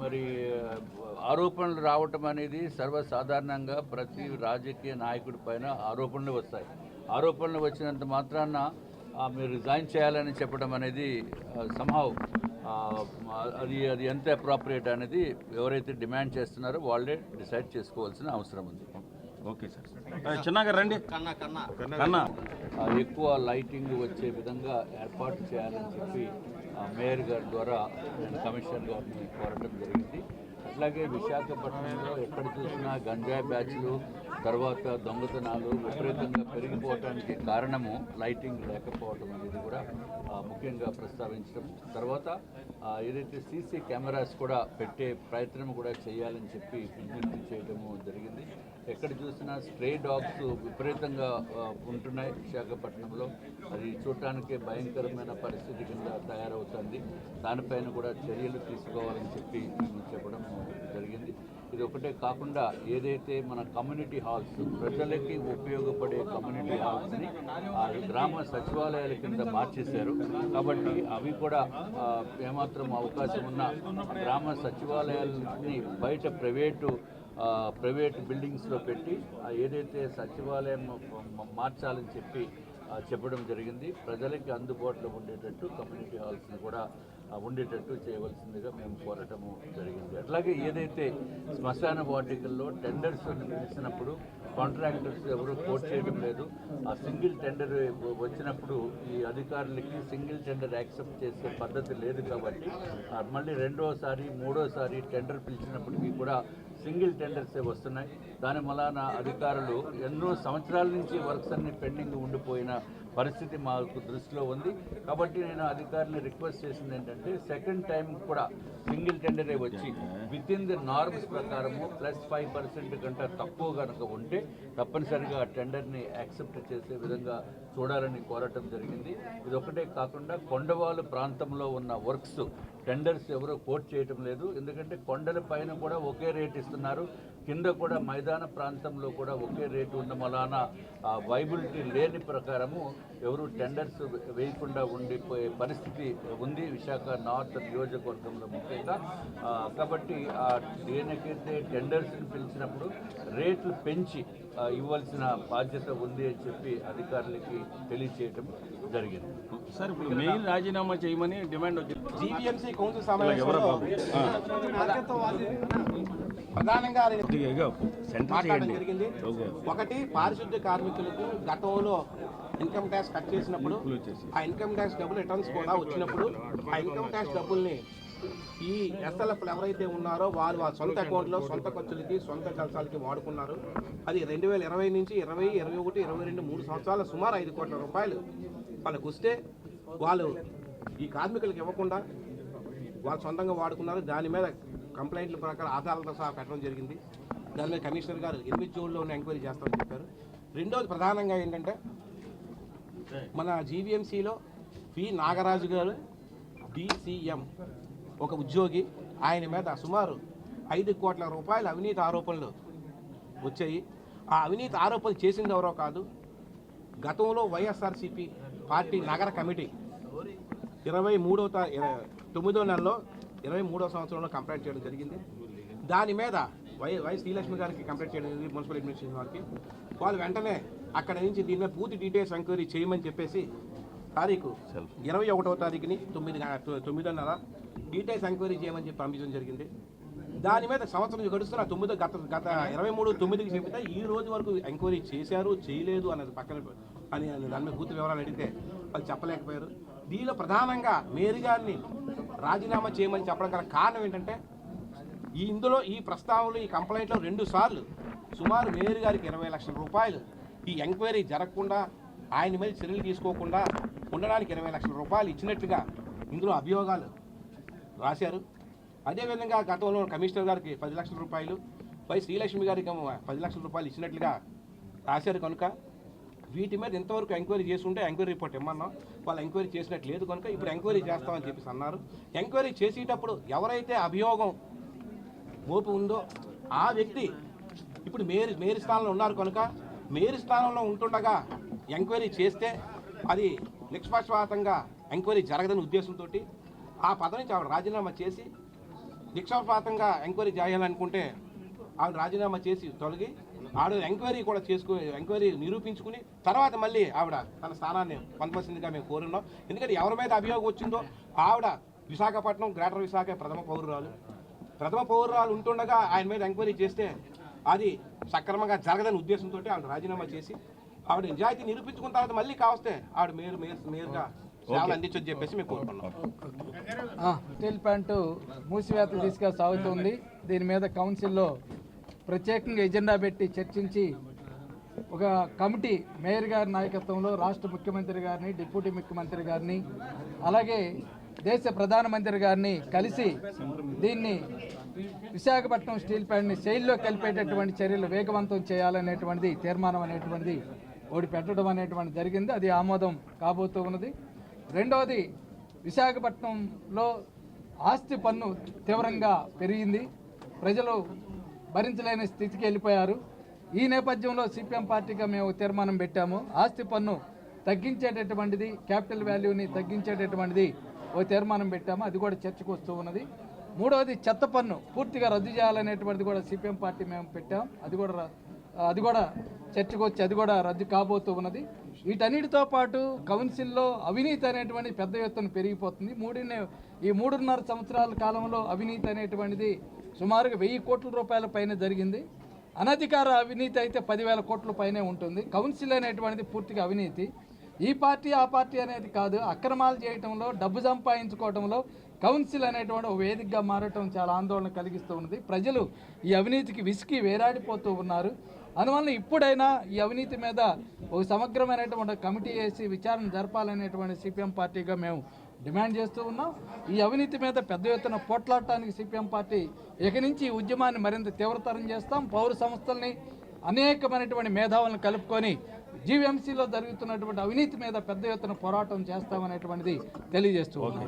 మరి ఆరోపణలు రావటం అనేది సర్వసాధారణంగా ప్రతి రాజకీయ నాయకుడి పైన ఆరోపణలు వస్తాయి. ఆరోపణలు వచ్చినంత మాత్రాన మీరు రిజైన్ చేయాలని చెప్పడం అనేది సంహౌ అది ఎంత అప్రాప్రియేట్ అనేది ఎవరైతే డిమాండ్ చేస్తున్నారో వాళ్ళే డిసైడ్ చేసుకోవాల్సిన అవసరం ఉంది. ఓకే సార్, చిన్నగా రండి. కన్నా ఎక్కువ లైటింగ్ వచ్చే విధంగా ఏర్పాటు చేయాలని చెప్పి మేయర్ గారి ద్వారా నేను కమిషనర్ గారిని కోరటం జరిగింది. అట్లాగే విశాఖపట్నంలో ఎక్కడ చూసినా గంజాయి బ్యాచ్లు, తర్వాత దొంగతనాలు విపరీతంగా పెరిగిపోవటానికి కారణము లైటింగ్ లేకపోవడం అనేది కూడా ముఖ్యంగా ప్రస్తావించడం. తర్వాత ఏదైతే సీసీ కెమెరాస్ కూడా పెట్టే ప్రయత్నం కూడా చేయాలని చెప్పి విజ్ఞప్తి చేయడము జరిగింది. ఎక్కడ చూసినా స్ట్రే డాగ్స్ విపరీతంగా ఉంటున్నాయి విశాఖపట్నంలో. అది చూడటానికే భయంకరమైన పరిస్థితి కింద తయారవుతుంది. దానిపైన కూడా చర్యలు తీసుకోవాలని చెప్పి చెప్పడం జరిగింది. ఇది ఒకటే కాకుండా ఏదైతే మన కమ్యూనిటీ హాల్స్, ప్రజలకి ఉపయోగపడే కమ్యూనిటీ హాల్స్ని గ్రామ సచివాలయాల కింద మార్చేశారు. కాబట్టి అవి కూడా ఏమాత్రం అవకాశం ఉన్న గ్రామ సచివాలయాలని బయట ప్రైవేట్ బిల్డింగ్స్లో పెట్టి ఏదైతే సచివాలయం మార్చాలని చెప్పడం జరిగింది. ప్రజలకి అందుబాటులో ఉండేటట్టు కమ్యూనిటీ హాల్స్ని కూడా ఉండేటట్టు చేయవలసిందిగా మేము కోరటము జరిగింది. అట్లాగే ఏదైతే శ్మశాన వాటికల్లో టెండర్స్ పిలిచినప్పుడు కాంట్రాక్టర్స్ ఎవరు కోట్ చేయడం లేదు. ఆ సింగిల్ టెండర్ వచ్చినప్పుడు ఈ అధికారులకి సింగిల్ టెండర్ యాక్సెప్ట్ చేసే పద్ధతి లేదు. కాబట్టి మళ్ళీ రెండోసారి మూడోసారి టెండర్ పిలిచినప్పటికీ కూడా సింగిల్ టెండర్సే వస్తున్నాయి. దాని వలన అధికారులు ఎన్నో సంవత్సరాల నుంచి వర్క్స్ అన్ని పెండింగ్ ఉండిపోయిన పరిస్థితి మాకు దృష్టిలో ఉంది. కాబట్టి నేను అధికారులను రిక్వెస్ట్ చేసింది ఏంటంటే సెకండ్ టైం కూడా సింగిల్ టెండరే వచ్చి విత్ ఇన్ ది నార్మ్స్ ప్రకారము +5% కంటే తక్కువ కనుక ఉంటే తప్పనిసరిగా ఆ టెండర్ని యాక్సెప్ట్ చేసే విధంగా చూడాలని కోరటం జరిగింది. ఇది ఒకటే కాకుండా కొండవాళ్ళు ప్రాంతంలో ఉన్న వర్క్స్ టెండర్స్ ఎవరో కోట్ చేయటం లేదు. ఎందుకంటే కొండల పైన కూడా ఒకే రేట్ ఇస్తున్నారు, కింద కూడా మైదాన ప్రాంతంలో కూడా ఒకే రేటు ఉన్న వలన వైబిలిటీ లేని ప్రకారము ఎవరు టెండర్స్ వేయకుండా ఉండిపోయే పరిస్థితి ఉంది విశాఖ నార్త్ నియోజకవర్గంలో ముఖ్యంగా. కాబట్టి దేనికైతే టెండర్స్ని పిలిచినప్పుడు రేట్లు పెంచి ఇవ్వాల్సిన బాధ్యత ఉంది అని చెప్పి అధికారులకి తెలియచేయటం జరిగింది. సార్, ఇప్పుడు మెయిన్ రాజీనామా చేయమని డిమాండ్ వచ్చింది. జీవీఎంసీ కౌన్సిల్ సమావేశంలో ప్రధానంగా మాట్లాడడం జరిగింది. ఒకటి, పారిశుద్ధ్య కార్మికులకు గతంలో ఇన్కమ్ ట్యాక్స్ కట్ చేసినప్పుడు ఆ ఇన్కమ్ ట్యాక్స్ డబ్బులు రిటర్న్స్ కూడా వచ్చినప్పుడు ఆ ఇన్కమ్ ట్యాక్స్ డబ్బుల్ని ఈ ఎస్ఎల్ఎఫ్లు ఎవరైతే ఉన్నారో వారు వాళ్ళ సొంత అకౌంట్లో సొంత ఖర్చులకి సొంత జలసాలకి వాడుకున్నారు. అది 2020 నుంచి 20, 21, 22 3 సంవత్సరాల సుమారు 5 కోట్ల రూపాయలు వాళ్ళకు వస్తే వాళ్ళు ఈ కార్మికులకు ఇవ్వకుండా వాళ్ళు సొంతంగా వాడుకున్నారు. దాని మీద కంప్లైంట్ల ప్రకారం ఆధారాలతో సహా పెట్టడం జరిగింది. దాని మీద కమిషనర్ గారు 8 జూన్లో ఎంక్వైరీ చేస్తామని చెప్పారు. రెండోది ప్రధానంగా ఏంటంటే మన జీవీఎంసీలో పి నాగరాజు గారు DCM ఒక ఉద్యోగి, ఆయన మీద సుమారు 5 కోట్ల రూపాయల అవినీతి ఆరోపణలు వచ్చాయి. ఆ అవినీతి ఆరోపణలు చేసింది ఎవరో కాదు, గతంలో వైఎస్ఆర్సీపీ పార్టీ నగర కమిటీ 9వ నెలలో 23వ సంవత్సరంలో కంప్లైంట్ చేయడం జరిగింది. దాని మీద వై శ్రీలక్ష్మి గారికి కంప్లైంట్ చేయడం జరిగింది, మున్సిపల్ అడ్మినిస్ట్రేషన్ వారికి. వాళ్ళు వెంటనే అక్కడ నుంచి దీని మీద పూర్తి డీటెయిల్స్ ఎంక్వైరీ చేయమని చెప్పేసి తారీఖు 21వ తారీఖుని 9వ నెల డీటెయిల్స్ ఎంక్వైరీ చేయమని చెప్పి పంపించడం జరిగింది. దాని మీద సంవత్సరం గడుస్తున్న గత 23/9కి చెబితే ఈ రోజు వరకు ఎంక్వైరీ చేశారు చేయలేదు అన్నది పక్కన అని దాని మీద పూర్తి వివరాలు అడిగితే వాళ్ళు చెప్పలేకపోయారు. దీనిలో ప్రధానంగా మేయర్ గారిని రాజీనామా చేయమని చెప్పడం గల కారణం ఏంటంటే ఇందులో ఈ ప్రస్తావనలు ఈ కంప్లైంట్లో 2 సార్లు సుమారు మేయర్ గారికి 20 లక్షల రూపాయలు ఈ ఎంక్వైరీ జరగకుండా ఆయన మీద చర్యలు తీసుకోకుండా ఉండడానికి 20 లక్షల రూపాయలు ఇచ్చినట్టుగా ఇందులో అభియోగాలు రాశారు. అదేవిధంగా గతంలో కమిషనర్ గారికి 10 లక్షల రూపాయలు, వై శ్రీలక్ష్మి గారికి 10 లక్షల రూపాయలు ఇచ్చినట్లుగా రాశారు. కనుక వీటి మీద ఇంతవరకు ఎంక్వైరీ చేస్తుంటే ఎంక్వైరీ రిపోర్ట్ ఇమ్మన్నాం, వాళ్ళు ఎంక్వైరీ చేసినట్టు లేదు. కనుక ఇప్పుడు ఎంక్వైరీ చేస్తామని చెప్పేసి అన్నారు. ఎంక్వైరీ చేసేటప్పుడు ఎవరైతే అభియోగం మోపు ఉందో ఆ వ్యక్తి ఇప్పుడు మేయర్ స్థానంలో ఉన్నారు. కనుక మేయర్ స్థానంలో ఉంటుండగా ఎంక్వైరీ చేస్తే అది నిష్పక్షపాతంగా ఎంక్వైరీ జరగదని ఉద్దేశంతో ఆ పదవి నుంచి ఆవిడ రాజీనామా చేసి నిక్షేపాతంగా ఎంక్వైరీ చేయాలనుకుంటే ఆవిడ రాజీనామా చేసి తొలగి ఆవిడ ఎంక్వైరీ కూడా ఎంక్వైరీ నిరూపించుకుని తర్వాత మళ్ళీ ఆవిడ తన స్థానాన్ని పొందవలసిందిగా మేము కోరున్నాం. ఎందుకంటే ఎవరి మీద అభియోగం వచ్చిందో ఆవిడ విశాఖపట్నం గ్రేటర్ విశాఖ ప్రథమ పౌరురాలు ఉంటుండగా ఆయన మీద ఎంక్వైరీ చేస్తే అది సక్రమంగా జరగదని ఉద్దేశంతో ఆవిడ రాజీనామా చేసి ఆవిడ నిజాయితీ నిరూపించుకున్న తర్వాత మళ్ళీ కావస్తే ఆవిడ మేయర్గా సేవలు అందించని చెప్పేసి మేము కోరుకున్నాం. స్టీల్ ప్లాంట్ మూసివేత దిశగా సాగుతుంది. దీని మీద కౌన్సిల్లో ప్రత్యేకంగా ఎజెండా పెట్టి చర్చించి ఒక కమిటీ మేయర్ గారి నాయకత్వంలో రాష్ట్ర ముఖ్యమంత్రి గారిని, డిప్యూటీ ముఖ్యమంత్రి గారిని, అలాగే దేశ ప్రధానమంత్రి గారిని కలిసి దీన్ని విశాఖపట్నం స్టీల్ ప్లాంట్ని శైలిలో కలిపేటటువంటి చర్యలు వేగవంతం చేయాలనేటువంటిది తీర్మానం అనేటువంటిది ఒకటి పెట్టడం అనేటువంటి జరిగింది. అది ఆమోదం కాబోతూ ఉన్నది. రెండవది, విశాఖపట్నంలో ఆస్తి పన్ను తీవ్రంగా పెరిగింది. ప్రజలు భరించలేని స్థితికి వెళ్ళిపోయారు. ఈ నేపథ్యంలో సిపిఎం పార్టీగా మేము తీర్మానం పెట్టాము. ఆస్తి పన్ను తగ్గించేటటువంటిది, క్యాపిటల్ వాల్యూని తగ్గించేటటువంటిది ఓ తీర్మానం పెట్టాము. అది కూడా చర్చకు వస్తూ ఉన్నది. మూడవది, చెత్త పన్ను పూర్తిగా రద్దు చేయాలనేటువంటిది కూడా సిపిఎం పార్టీ మేము పెట్టాం. అది కూడా చర్చకు వచ్చి అది కూడా రద్దు కాబోతూ ఉన్నది. వీటన్నిటితో పాటు కౌన్సిల్లో అవినీతి అనేటువంటి పెద్ద ఎత్తున పెరిగిపోతుంది. ఈ 3.5 సంవత్సరాల కాలంలో అవినీతి అనేటువంటిది సుమారుగా 1000 కోట్ల రూపాయల పైన జరిగింది. అనధికార అవినీతి అయితే 10,000 కోట్ల పైనే ఉంటుంది. కౌన్సిల్ అనేటువంటిది పూర్తిగా అవినీతి. ఈ పార్టీ ఆ పార్టీ అనేది కాదు, అక్రమాలు చేయటంలో, డబ్బు సంపాదించుకోవడంలో కౌన్సిల్ అనేటువంటి ఒక వేదికగా మారటం చాలా ఆందోళన కలిగిస్తూ ఉంది. ప్రజలు ఈ అవినీతికి విసిగి వేలాడిపోతూ ఉన్నారు. అందువల్ల ఇప్పుడైనా ఈ అవినీతి మీద ఒక సమగ్రమైనటువంటి కమిటీ వేసి విచారణ జరపాలనేటువంటి సిపిఎం పార్టీగా మేము డిమాండ్ చేస్తూ ఉన్నాం. ఈ అవినీతి మీద పెద్ద ఎత్తున పోట్లాడటానికి సిపిఎం పార్టీ ఇక నుంచి ఈ ఉద్యమాన్ని మరింత తీవ్రతరం చేస్తాం. పౌర సంస్థల్ని, అనేకమైనటువంటి మేధావులను కలుపుకొని జీవీఎంసీలో జరుగుతున్నటువంటి అవినీతి మీద పెద్ద ఎత్తున పోరాటం చేస్తామనేటువంటిది తెలియజేస్తూ ఉన్నాం.